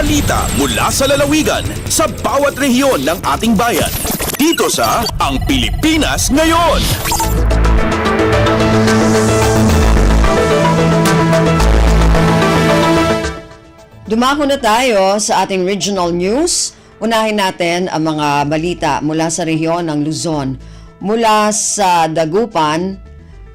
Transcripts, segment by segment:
Balita mula sa lalawigan sa bawat rehiyon ng ating bayan. Dito sa Ang Pilipinas Ngayon. Dumako na tayo sa ating regional news. Unahin natin ang mga balita mula sa rehiyon ng Luzon. Mula sa Dagupan,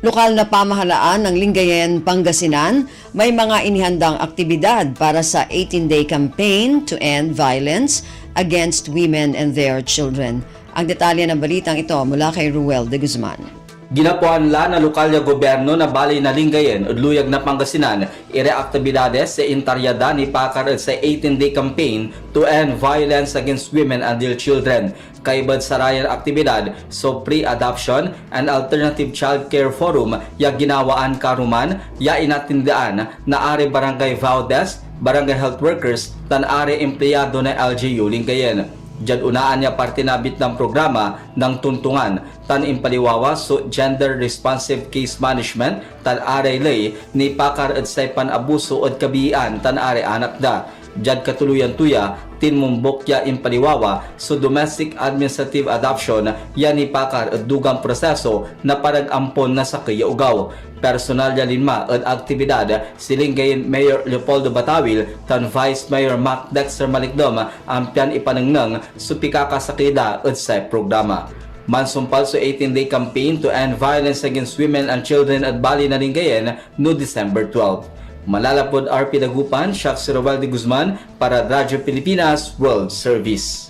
lokal na pamahalaan ng Lingayen, Pangasinan, may mga inihandang aktibidad para sa 18-day campaign to end violence against women and their children. Ang detalye ng balitang ito mula kay Ruel de Guzman. Ginapuan na lokal na gobyerno na balay na Lingayen at luyag na Pangasinan aktibidades sa intaryada ni Pakar sa 18-day campaign to end violence against women and their children. Kaibad sa rayan aktibidad so pre-adoption and alternative child care forum ya ginawaan karuman ya inatindaan na ari barangay Valdez, barangay health workers tan ari empleyado na LGU Lingayen. Diyan unaan niya parte nabit ng programa ng tuntungan tan impaliwawa so gender responsive case management tan aray lay ni Pakar at Saipan abuso od kabian tan aray anak da. Diyan katuluyan tuya tinmumbok ya impaliwawa so domestic administrative adoption ya ni Pakar at dugang proseso na parag-ampon na sa kayaugaw. Personal ya linma at aktibidad si Lingayen Mayor Leopoldo Batawil tan Vice Mayor Mac Dexter Malikdom ang pian ipanangnang supikaka sa kida at sa programa. Mansumpal so 18-day campaign to end violence against women and children at Bali na Lingayen no December 12. Malalapod RP Dagupan, Shaq Roel de Guzman para Radyo Pilipinas World Service.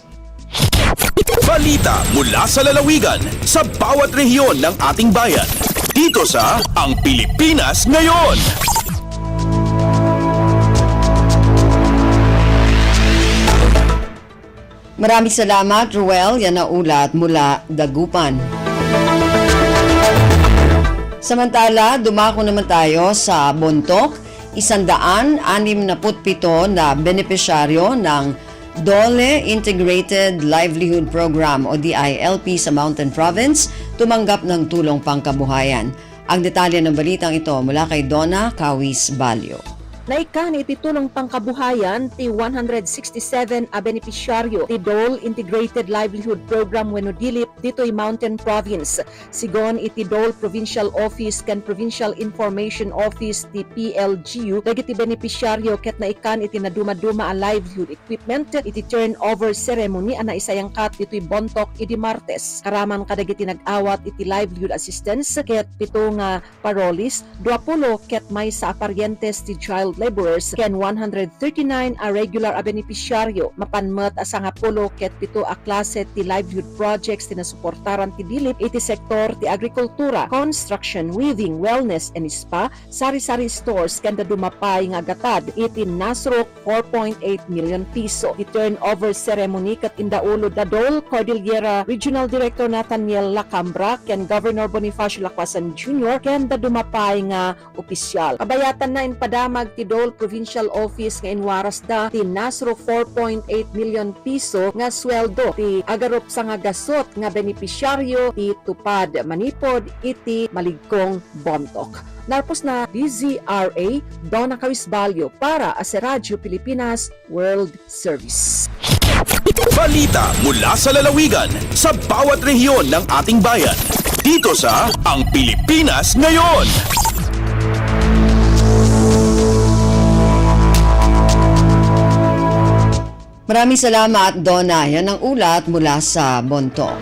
Balita mula sa lalawigan sa bawat rehiyon ng ating bayan. Dito sa Ang Pilipinas Ngayon. Maraming salamat, Ruel. Yan na ulat mula Dagupan. Samantala, dumako naman tayo sa Bontoc. 167 na benepisyaryo ng DOLE Integrated Livelihood Program o DILP sa Mountain Province tumanggap ng tulong pangkabuhayan. Ang detalye ng balitang ito mula kay Donna Kawis Balyo. Naikan iti tulong pangkabuhayan ti 167 a benepisyaryo ti DOLE Integrated Livelihood Program wenno DILIP dito'y Mountain Province. Sigon iti DOLE Provincial Office ken Provincial Information Office ti PLGU dagiti benepisyaryo ket naikan iti naduma-duma a livelihood equipment iti turnover ceremony ana isayangkat dito'y Bontoc idi Martes. Karaman kadagiti nag-awat iti livelihood assistance ket pito nga parolis, 20 ket may sa aparyentes ti child laborers ken 139 a regular a benepisyaryo mapanmet a 10 ket 7 a klase ti livelihood projects ti nasuportaran ti DILIP iti sektor ti agrikultura, construction, weaving, wellness and spa, sari-sari stores ken dumapay nga gatad iti nasrok 4.8 million piso. Di turnover ceremony ket indaulo da DOLE Cordillera Regional Director Nathaniel Lacambra ken Governor Bonifacio Lacwasan Jr. ken da dumapay nga opisyal. Kabayatan na inpadamag ti DOLE Provincial Office nga inwaras da ti nasro 4.8 million piso nga sweldo ti agarop sa nga gasot nga benepisyaryo ti tupad manipod iti maligkong Bontoc. Narpos na DZRA Donna Kawisbalyo para sa Radyo Pilipinas World Service. Balita mula sa lalawigan sa bawat rehiyon ng ating bayan. Dito sa Ang Pilipinas Ngayon. Maraming salamat, Donna. Yan ang ulat mula sa Bontoc.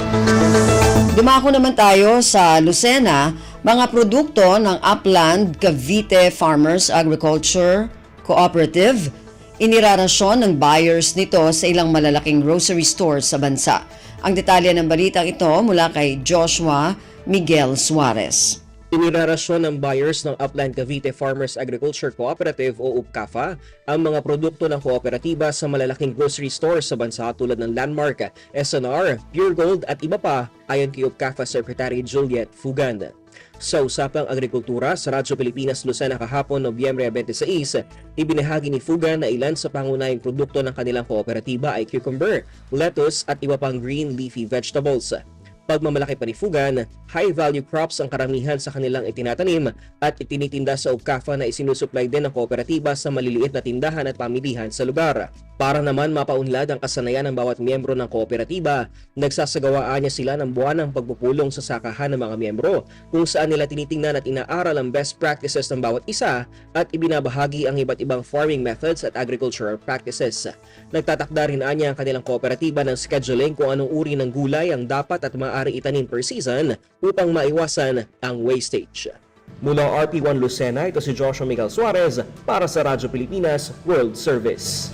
Dumako naman tayo sa Lucena, mga produkto ng Upland Cavite Farmers Agriculture Cooperative. Inirarasyon ng buyers nito sa ilang malalaking grocery stores sa bansa. Ang detalye ng balitang ito mula kay Joshua Miguel Suarez. Inirarasyon ng buyers ng Upland Cavite Farmers Agriculture Cooperative o UPCAFA ang mga produkto ng kooperatiba sa malalaking grocery stores sa bansa tulad ng Landmark, SNR, Pure Gold at iba pa ayon kay UPCAFA Secretary Juliet Fuganda. Sa usapang agrikultura sa Radyo Pilipinas Lucena kahapon Nobyembre 26, ibinahagi ni Fugan na ilan sa pangunahing produkto ng kanilang kooperatiba ay cucumber, lettuce at iba pang green leafy vegetables. Pagmamalaki pa ni Fugan, high-value crops ang karamihan sa kanilang itinatanim at itinitinda sa UPCAFA na isinusupply din ng kooperatiba sa maliliit na tindahan at pamilihan sa lugar. Para naman mapaunlad ang kasanayan ng bawat miyembro ng kooperatiba, nagsasagawaan niya sila ng buwanang pagpupulong sa sakahan ng mga miyembro kung saan nila tinitingnan at inaaral ang best practices ng bawat isa at ibinabahagi ang iba't ibang farming methods at agricultural practices. Nagtatakda rin niya ang kanilang kooperatiba ng scheduling kung anong uri ng gulay ang dapat at maaari itanim per season upang maiwasan ang wastage. Mula RP1 Lucena, ito si Joshua Miguel Suarez para sa Radyo Pilipinas World Service.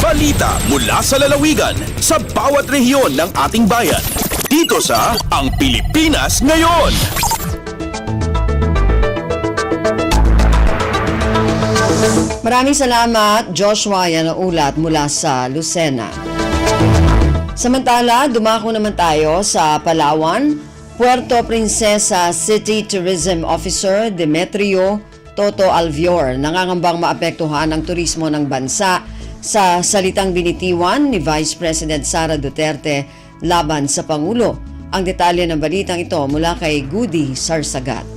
Balita mula sa lalawigan sa bawat rehiyon ng ating bayan. Dito sa Ang Pilipinas Ngayon. Maraming salamat, Joshua. Yan ang ulat mula sa Lucena. Samantala, dumako naman tayo sa Palawan. Puerto Princesa City Tourism Officer Demetrio Toto Alvior nangangambang maapektuhan ang turismo ng bansa sa salitang binitiwan ni Vice President Sara Duterte laban sa Pangulo. Ang detalye ng balitang ito mula kay Goody Sarsagat.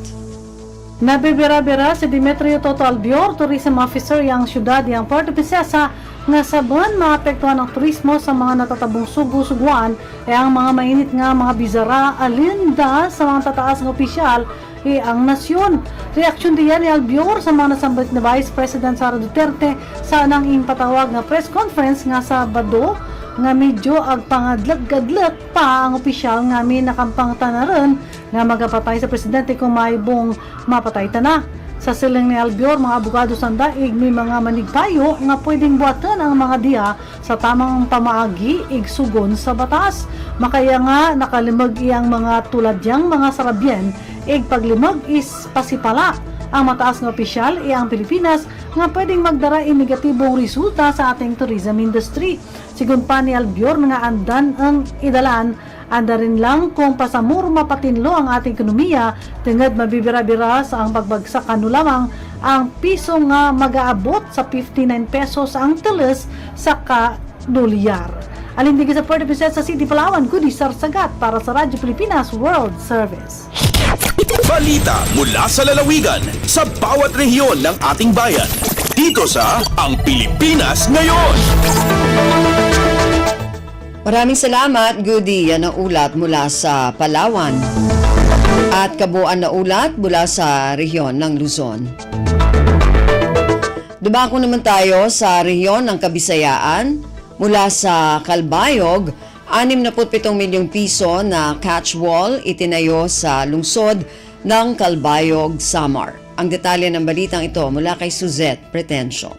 Nabibira-bira si Demetrio Toto Alvior, Tourism Officer yang syudad yang Puerto Princesa nga sabon maapektuhan ang turismo sa mga natatabong sugu-suguan ay ang mga mainit nga mga bizara alinda sa mga tataas ng opisyal ang nasyon. Reaksyon diyan ni Albior sa mga nasambit na Vice President Sara Duterte sa nang impatawag nga press conference nga Sabado nga medyo agpangadlag-gadlag pa ang opisyal nga may nakampang tanaran nga magapatay sa presidente kung maibong mapatay tana. Sa siling ni Albior, mga abogado sa daig may mga manigpayo nga pwedeng buhatan ang mga diha sa tamang pamaagi igsugon sa batas. Makaya nga nakalimag iyang mga tulad yang mga sarabyen paglimag is pasipala. Ang mataas nga opisyal ang Pilipinas nga pwedeng magdara in negatibong resulta sa ating tourism industry. Sigun pa ni Albior nga andan ang idalan, anda rin lang kung pasamur mapatinlo ang ating ekonomiya tungod mabibira-bira sa ang pagbagsak ano lamang ang piso nga mag-aabot sa 59 pesos ang teles sa ka-dolyar. Alindig sa Puerto Princesa City, Palawan, Goody Sarsagat para sa Radyo Pilipinas World Service. Balita mula sa lalawigan sa bawat rehiyon ng ating bayan. Dito sa Ang Pilipinas Ngayon. Maraming salamat, Goody. Yan ang ulat mula sa Palawan. At kabuuan na ulat mula sa rehiyon ng Luzon. Dumako naman tayo sa rehiyon ng Kabisayaan. Mula sa Calbayog, 67 milyong piso na catch wall itinayo sa lungsod ng Calbayog, Samar. Ang detalye ng balitang ito mula kay Suzette Pretencio.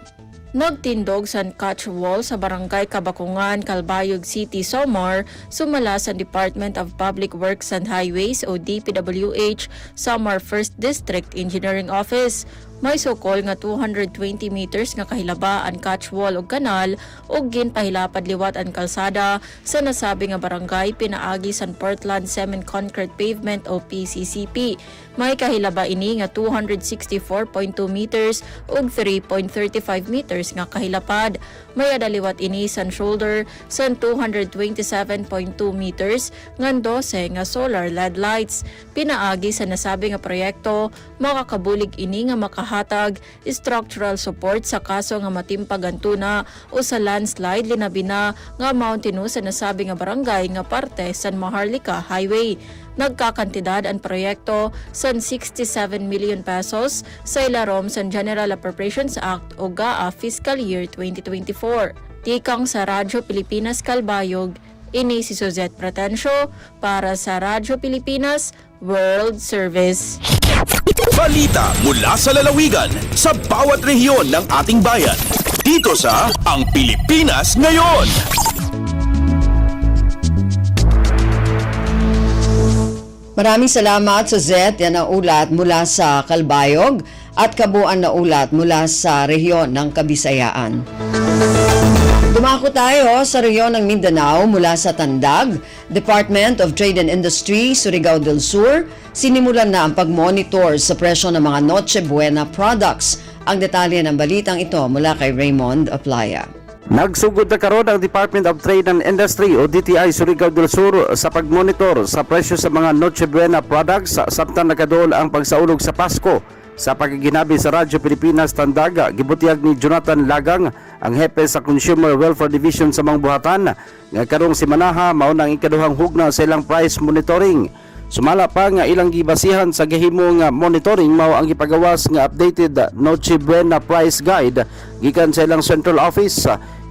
Nagtindog sa catch wall sa Barangay Kabakungan, Calbayog City, Samar, sumala sa Department of Public Works and Highways o DPWH, Samar 1st District Engineering Office. May sukol nga 220 meters nga kahilaba ang catch wall o kanal ug ginpahilapad liwat ang kalsada sa nasabi nga barangay pinaagi sa Portland Cement Concrete Pavement o PCCP. May kahilaba ini nga 264.2 meters ug 3.35 meters nga kahilapad. May adaliwat ini sa shoulder sa 227.2 meters nga 12 nga solar LED lights. Pinaagi sa nasabi nga proyekto makakabulig ini nga makahatag structural support sa kaso nga matimpag ang tuna o sa landslide linabi na nga mountainous sa nasabi nga barangay nga parte sa Maharlika Highway. Nagkakantidad ang proyekto sa 67 million pesos sa ilarom sa General Appropriations Act o GAA Fiscal Year 2024. Tikang sa Radyo Pilipinas Calbayog, ini si Suzette Pretencio para sa Radyo Pilipinas World Service. Balita mula sa lalawigan sa bawat rehiyon ng ating bayan. Dito sa Ang Pilipinas Ngayon. Maraming salamat, Suzette. Yan ang ulat mula sa Calbayog at kabuuan na ulat mula sa rehiyon ng Kabisayaan. Dumako tayo sa rehiyon ng Mindanao mula sa Tandag, Department of Trade and Industry, Surigao del Sur. Sinimulan na ang pag-monitor sa presyo ng mga Noche Buena products. Ang detalye ng balitang ito mula kay Raymond Aplaya. Nagsugod na karon ang Department of Trade and Industry o DTI Surigao del Sur sa pagmonitor sa presyo sa mga Noche Buena products samtang nakadol ang pagsaulog sa Pasko. Sa pagiginabi sa Radyo Pilipinas Tandaga, gibutiyag ni Jonathan Lagang, ang hepe sa Consumer Welfare Division sa mga buhatan, nga karong simanaha mao nang ikaduhang hugna sa ilang price monitoring. Sumala pa nga ilang gibasihan sa gihimo nga monitoring mao ang gipagawas nga updated Noche Buena Price Guide gikan sa ilang central office.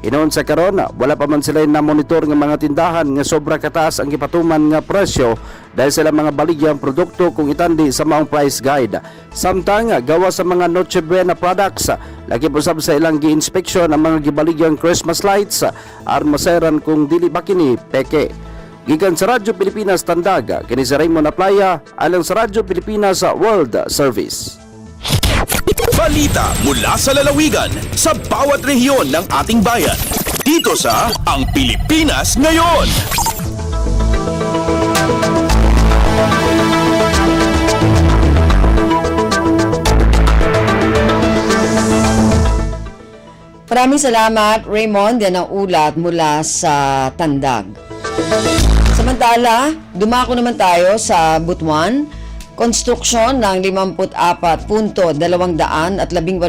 Inoon sa karon, wala pa man sila na monitor nga mga tindahan nga sobra kataas ang gipatuman nga presyo dahil sa ilang mga baligyang produkto kung itandi sa maong price guide. Samtang gawa sa mga Noche Buena products, lagi po sab sa ilang gi-inspeksyon ang mga gibaligyang Christmas lights aron maseran kung dili ba kini peke. Gikan sa Radyo Pilipinas Tandaga, kini si Raymond Aplaya, alang sa Radyo Pilipinas World Service. Balita mula sa lalawigan sa bawat rehiyon ng ating bayan. Dito sa Ang Pilipinas Ngayon. Maraming salamat, Raymond. Yan ang ulat mula sa Tandag. Samantala, dumako naman tayo sa Butuan. Konstruksyon ng 54.218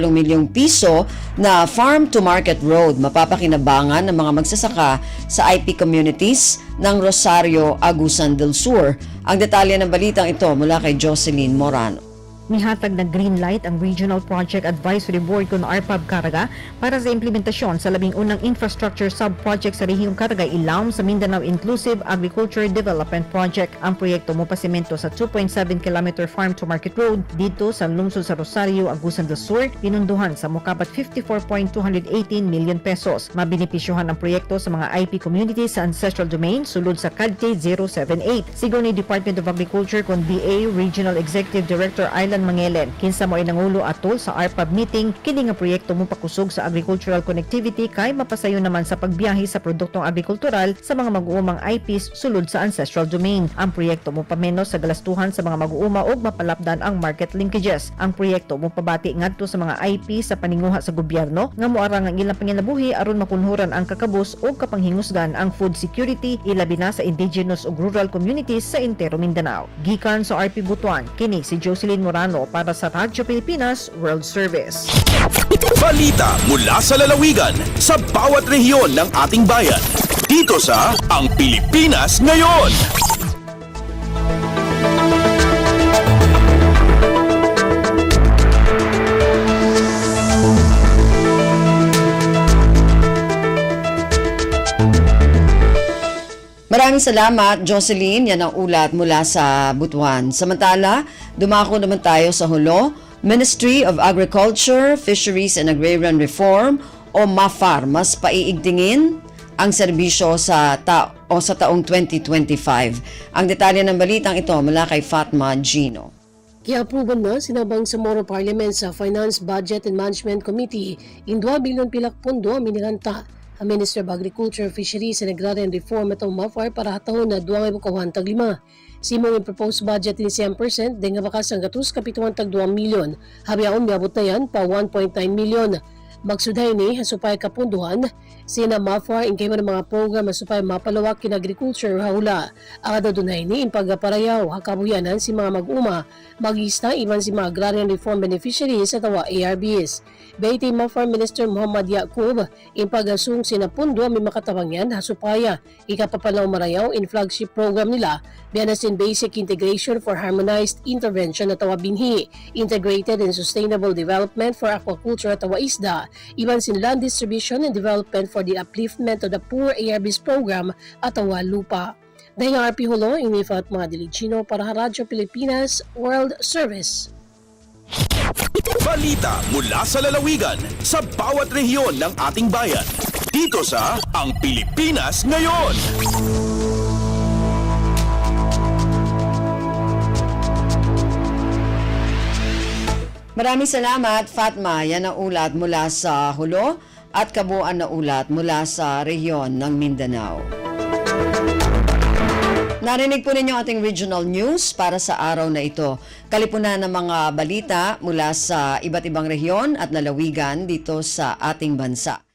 milyong piso na farm-to-market road mapapakinabangan ng mga magsasaka sa IP communities ng Rosario, Agusan del Sur. Ang detalye ng balitang ito mula kay Jocelyn Morano. Nihatag na green light ang Regional Project Advisory Board kung ARPAB Caraga para sa implementasyon sa 11 infrastructure sub-project sa rehiyong Caraga Ilaom sa Mindanao Inclusive Agriculture Development Project. Ang proyekto mo pasimento sa 2.7 km farm-to-market road dito sa lungsod sa Rosario, Agusan del Sur, pinunduhan sa mukabat 54.218 million pesos. Mabenepisyohan ang proyekto sa mga IP communities sa ancestral domain sulod sa CADTE 078. Sigon ni Department of Agriculture kung DA Regional Executive Director Island Mangelen. Kinsa mo ay nangulo atol sa ARPAB meeting, kini nga proyekto mo pakusog sa agricultural connectivity kay mapasayo naman sa pagbiyahe sa produktong agrikultural sa mga mag-uumang IPs sulod sa ancestral domain. Ang proyekto mo pamenos sa galastuhan sa mga mag-uuma ug mapalapdan ang market linkages. Ang proyekto mo pabati ngadto sa mga IP sa paninguha sa gobyerno nga moarang ang ilang panginabuhi aron makunhuran ang kakabus ug kapanghingusgan ang food security ilabi na sa indigenous ug rural communities sa entero Mindanao. Gikan sa RP Butuan, kini si Jocelyn Morano para sa Radyo Pilipinas World Service. Balita mula sa lalawigan sa bawat rehiyon ng ating bayan. Dito sa Ang Pilipinas Ngayon. Maraming salamat, Jocelyn. Yan ang ulat mula sa Butuan. Samantala, dumako naman tayo sa Hulo. Ministry of Agriculture, Fisheries and Agrarian Reform o MAFAR mas paiigtingin ang serbisyo sa taong 2025. Ang detalye ng balitang ito mula kay Fatma Gino. Giaproban na sinabang sa Moro Parliament sa Finance, Budget and Management Committee in 2 bilyon pilak pondo ang miniganta ang Minister of Agriculture, Fisheries and Agrarian Reform atong MAFAR para hatahon na 2,500 Simong i-proposed budget ni 100% din nga bakas ang gatus kapituan tag 2 milyon. Habiaon miabot na yan pa 1.9 milyon. Magsuday ni hasupay kapunduhan sina MAFAR in kayo ng mga program hasupay mapalawak kin agriculture haula. Ang adunay ni in pagaparayaw hakabuyanan si mga mag-uma magista iban si mga agrarian reform beneficiaries sa tawa ARBs. Baiti MAFAR Minister Muhammad Yaqub in pagasung sina pundo may makatawangyan hasupaya ikapapalaw marayaw in flagship program nila biyanas in basic integration for harmonized intervention na tawa binhi, integrated and sustainable development for aquaculture at tawa isda, iban sin land distribution and development for the upliftment of the poor ARBs program at tawa lupa. Dahil ang RP Hulo, ini Fatma Diligino para sa Radyo Pilipinas World Service. Balita mula sa lalawigan sa bawat rehiyon ng ating bayan. Dito sa Ang Pilipinas Ngayon. Maraming salamat, Fatma. Yan ang ulat mula sa Hulo at kabuuan na ulat mula sa rehiyon ng Mindanao. Narinig po ninyo ating regional news para sa araw na ito. Kalipunan ng mga balita mula sa iba't ibang rehiyon at lalawigan dito sa ating bansa.